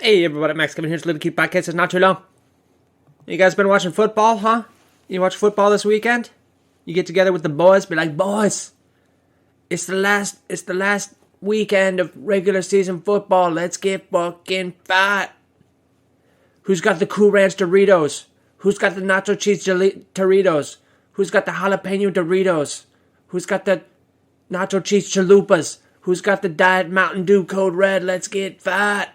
Hey everybody, Max coming here to Little Cute Podcast. It's not too long. You guys been watching football, huh? You watch football this weekend? You get together with the boys, be like, boys, it's the last weekend of regular season football. Let's get fucking fat. Who's got the Cool Ranch Doritos? Who's got the nacho cheese Doritos? Who's got the jalapeno Doritos? Who's got the nacho cheese chalupas? Who's got the Diet Mountain Dew Code Red? Let's get fat.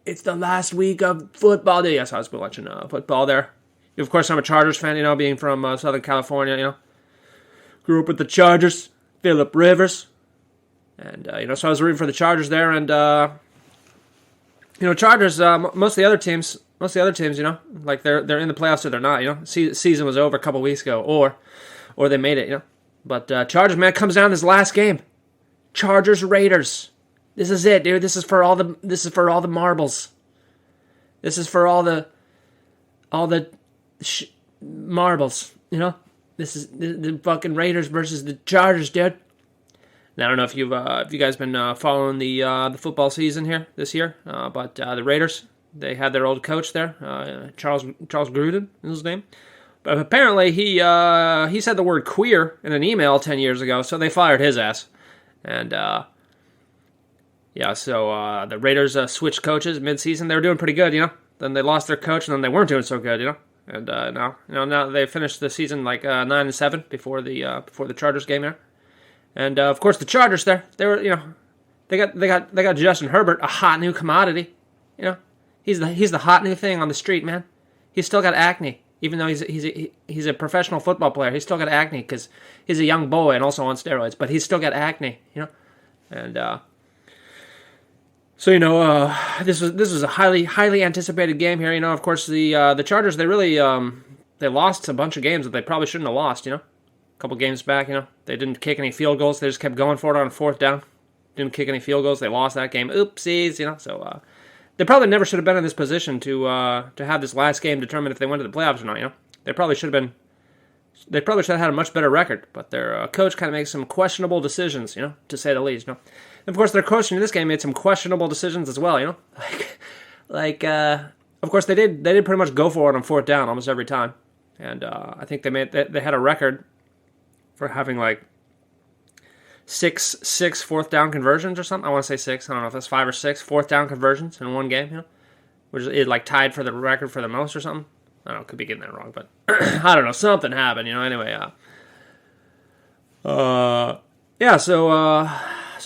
It's the last week of football day. Yes, I was watching football there. Of course, I'm a Chargers fan, being from Southern California, Grew up with the Chargers, Phillip Rivers. And, so I was rooting for the Chargers there. And, Chargers, most of the other teams, like they're in the playoffs or they're not, Season was over a couple weeks ago, or they made it, But Chargers, man, comes down to this last game. Chargers Raiders. This is it, dude. This is for all the marbles. This is for all the marbles, This is the fucking Raiders versus the Chargers, dude. Now, I don't know if you guys been following the football season here this year, but the Raiders, they had their old coach there, Charles Gruden is his name. But apparently he said the word queer in an email 10 years ago, so they fired his ass. And so the Raiders switched coaches mid-season. They were doing pretty good, Then they lost their coach, and then they weren't doing so good, And now they finished the season like 9-7 before the Chargers game there. And of course the Chargers there, they were they got Justin Herbert, a hot new commodity. He's the hot new thing on the street, man. He's still got acne, even though he's a professional football player. He's still got acne because he's a young boy and also on steroids, but he's still got acne, And so this was a highly anticipated game here. Of course the Chargers, they really they lost a bunch of games that they probably shouldn't have lost. A couple games back, they didn't kick any field goals. They just kept going for it on fourth down. Didn't kick any field goals. They lost that game. Oopsies, So they probably never should have been in this position to have this last game determine if they went to the playoffs or not. They probably should have had a much better record. But their coach kind of makes some questionable decisions, to say the least. And of course, their coach in this game made some questionable decisions as well. Of course they did pretty much go for it on fourth down almost every time. And I think they had a record for having like six fourth down conversions or something. I want to say 6. I don't know if that's 5 or 6 fourth down conversions in one game, which is like tied for the record for the most or something. I don't know, could be getting that wrong, but I don't know, something happened, Anyway, so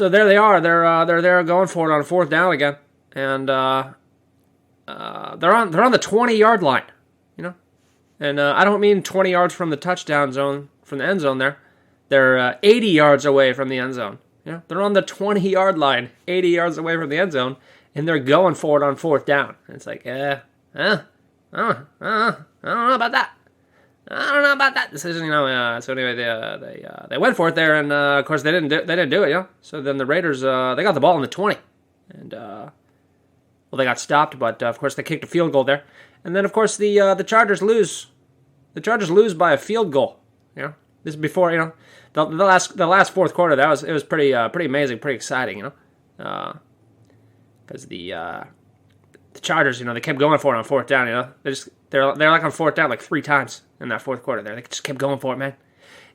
there they are. They're there going for it on fourth down again, and they're on the 20-yard line, And I don't mean 20 yards from the touchdown zone, from the end zone there. They're 80 yards away from the end zone. They're on the 20-yard line, 80 yards away from the end zone, and they're going for it on fourth down. And it's like, I don't know about that. Decision, So anyway, they went for it there, and of course they didn't do it, So then the Raiders, they got the ball in the 20, and they got stopped, but of course they kicked a field goal there, and then of course the Chargers lose. The Chargers lose by a field goal. This is before the last fourth quarter. It was pretty amazing, pretty exciting. Because the Chargers, they kept going for it on fourth down. They're like on fourth down like 3 times in that fourth quarter. There, they just kept going for it, man.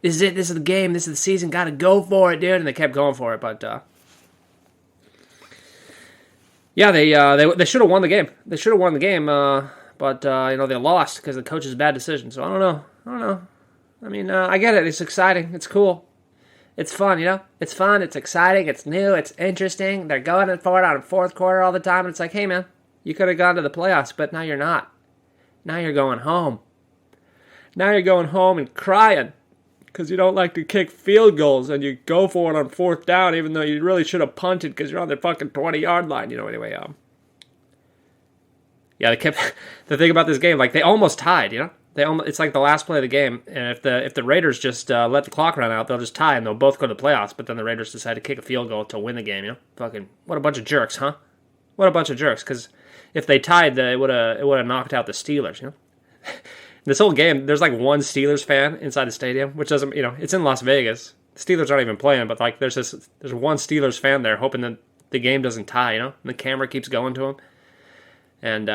This is it. This is the game. This is the season. Got to go for it, dude. And they kept going for it, but they should have won the game. They should have won the game, but they lost because of the coach's bad decision. So I don't know. I mean, I get it. It's exciting. It's cool. It's fun, It's fun. It's exciting. It's new. It's interesting. They're going for it on fourth quarter all the time. And it's like, hey, man, you could have gone to the playoffs, but now you're not. Now you're going home. Now you're going home and crying because you don't like to kick field goals and you go for it on fourth down even though you really should have punted because you're on the fucking 20-yard line, Anyway, they kept the thing about this game, like they almost tied, It's like the last play of the game, and if the Raiders just let the clock run out, they'll just tie and they'll both go to the playoffs. But then the Raiders decide to kick a field goal to win the game. Fucking what a bunch of jerks, huh? What a bunch of jerks. Because if they tied, it would have knocked out the Steelers. This whole game, there's like one Steelers fan inside the stadium, which doesn't, it's in Las Vegas. The Steelers aren't even playing, but like there's one Steelers fan there hoping that the game doesn't tie, And the camera keeps going to him. And,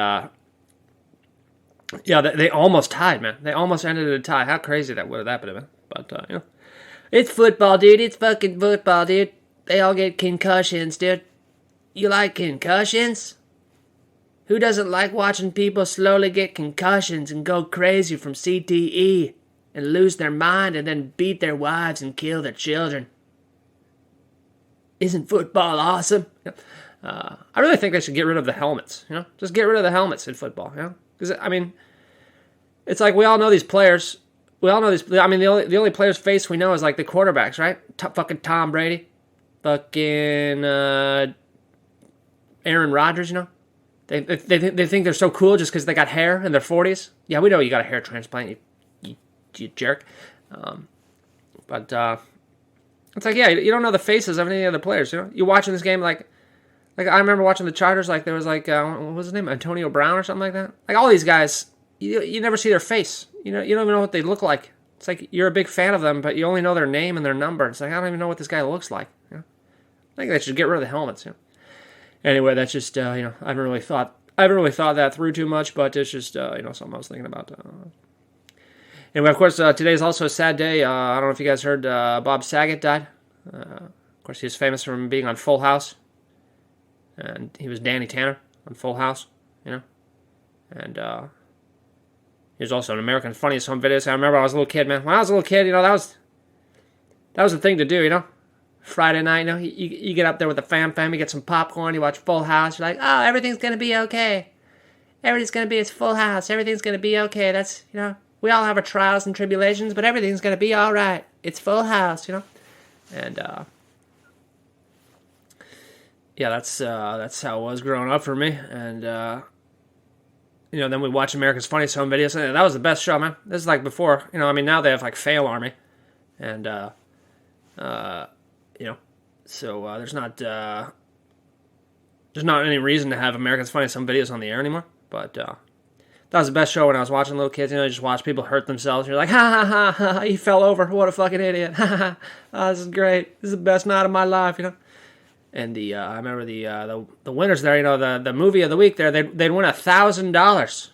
yeah, they almost tied, man. They almost ended in a tie. How crazy that would have happened, man. But, it's football, dude. It's fucking football, dude. They all get concussions, dude. You like concussions? Who doesn't like watching people slowly get concussions and go crazy from CTE and lose their mind and then beat their wives and kill their children? Isn't football awesome? I really think they should get rid of the helmets, Just get rid of the helmets in football, Because, it's like we all know these players. We all know these. The only player's face we know is like the quarterbacks, right? Fucking Tom Brady. Fucking Aaron Rodgers, They think they're so cool just because they got hair in their 40s. Yeah, we know you got a hair transplant, you jerk. But it's like, yeah, you don't know the faces of any of the players, You're watching this game like I remember watching the Chargers, like there was like, what was his name? Antonio Brown or something like that? Like all these guys, you never see their face. You don't even know what they look like. It's like you're a big fan of them, but you only know their name and their number. It's like, I don't even know what this guy looks like. I think they should get rid of the helmets, Anyway, that's just, I haven't really thought that through too much, but it's just, something I was thinking about. Anyway, of course, today is also a sad day. I don't know if you guys heard Bob Saget died. Of course, he was famous from being on Full House. And he was Danny Tanner on Full House, And he was also an American's Funniest Home Videos. I remember I was a little kid, man. When I was a little kid, that was the thing to do, Friday night, you get up there with the fam, you get some popcorn, you watch Full House. You're like, oh, everything's going to be okay. Everything's going to be, it's Full House. Everything's going to be okay. That's, we all have our trials and tribulations, but everything's going to be all right. It's Full House, And, yeah, that's how it was growing up for me. And, then we watch America's Funniest Home Videos. And that was the best show, man. This is like before, now they have like Fail Army. And, so there's not any reason to have America's Funniest Home Videos on the air anymore. But that was the best show when I was watching little kids. You just watch people hurt themselves. You're like, ha ha ha ha, he fell over. What a fucking idiot. Ha ha. Oh, this is great. This is the best night of my life. And I remember the winners there. The movie of the week there. They'd win $1,000.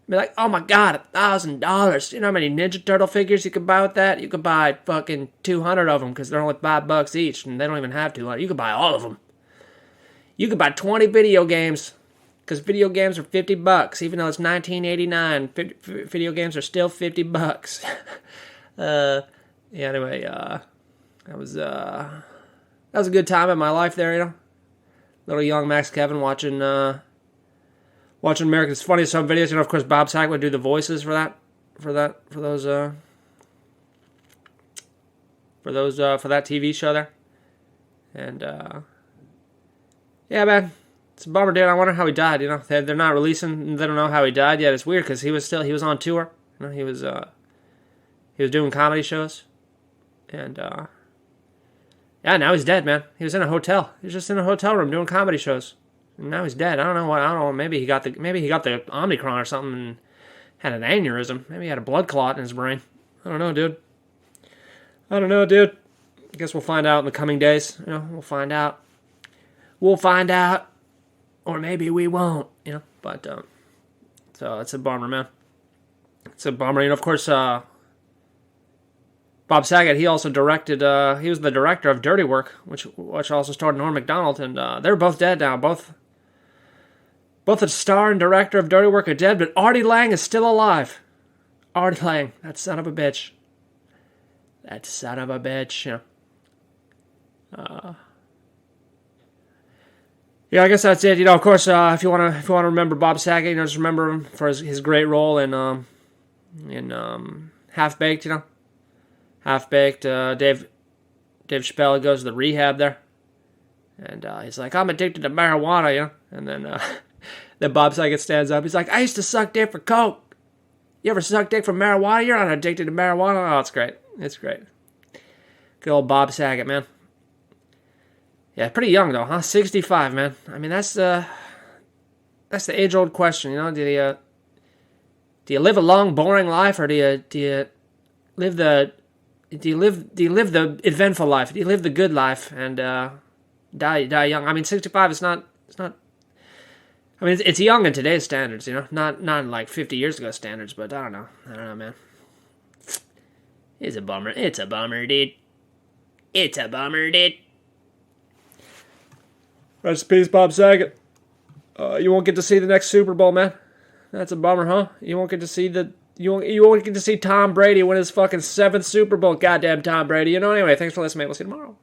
Be like, oh my god, $1,000. You know how many Ninja Turtle figures you could buy with that? You could buy fucking 200 of them because they're only $5 each, and they don't even have 200. You could buy all of them. You could buy 20 video games because video games are $50, even though it's 1989. Video games are still $50. Anyway, that was a good time in my life there. Little young Max Kevin watching America's Funniest Home Videos. Of course, Bob Saget would do the voices for that TV show there. And yeah, man, it's a bummer, dude. I wonder how he died. They're not releasing. They don't know how he died yet. It's weird because he was on tour. He was doing comedy shows, and yeah, now he's dead, man. He was in a hotel. He was just in a hotel room doing comedy shows. And now he's dead. I don't know. Maybe he got the Omicron or something and had an aneurysm. Maybe he had a blood clot in his brain. I don't know, dude. I guess we'll find out in the coming days. We'll find out. Or maybe we won't. But so it's a bummer, man. It's a bummer. Of course, Bob Saget. He also directed. He was the director of Dirty Work, which also starred Norm Macdonald, and they're both dead now. Both the star and director of Dirty Work are dead, but Artie Lang is still alive. Artie Lang, that son of a bitch. Yeah, I guess that's it. Of course, if you want to remember Bob Saget, just remember him for his great role in Half Baked. Half Baked. Dave Chappelle goes to the rehab there, and he's like, "I'm addicted to marijuana," And then then Bob Saget stands up. He's like, "I used to suck dick for coke. You ever suck dick for marijuana? You're not addicted to marijuana." Oh, it's great. It's great. Good old Bob Saget, man. Yeah, pretty young though, huh? 65, man. That's the age-old question, Do you live a long, boring life, or do you live the eventful life? Do you live the good life and die young. I mean, 65 is not. It's not. I mean, it's young in today's standards, not in like 50 years ago standards. But I don't know, man. It's a bummer. It's a bummer, dude. It's a bummer, dude. Rest in peace, Bob Saget. You won't get to see the next Super Bowl, man. That's a bummer, huh? You won't get to see you won't get to see Tom Brady win his fucking 7th Super Bowl. Goddamn Tom Brady. Anyway, thanks for listening, mate. We'll see you tomorrow.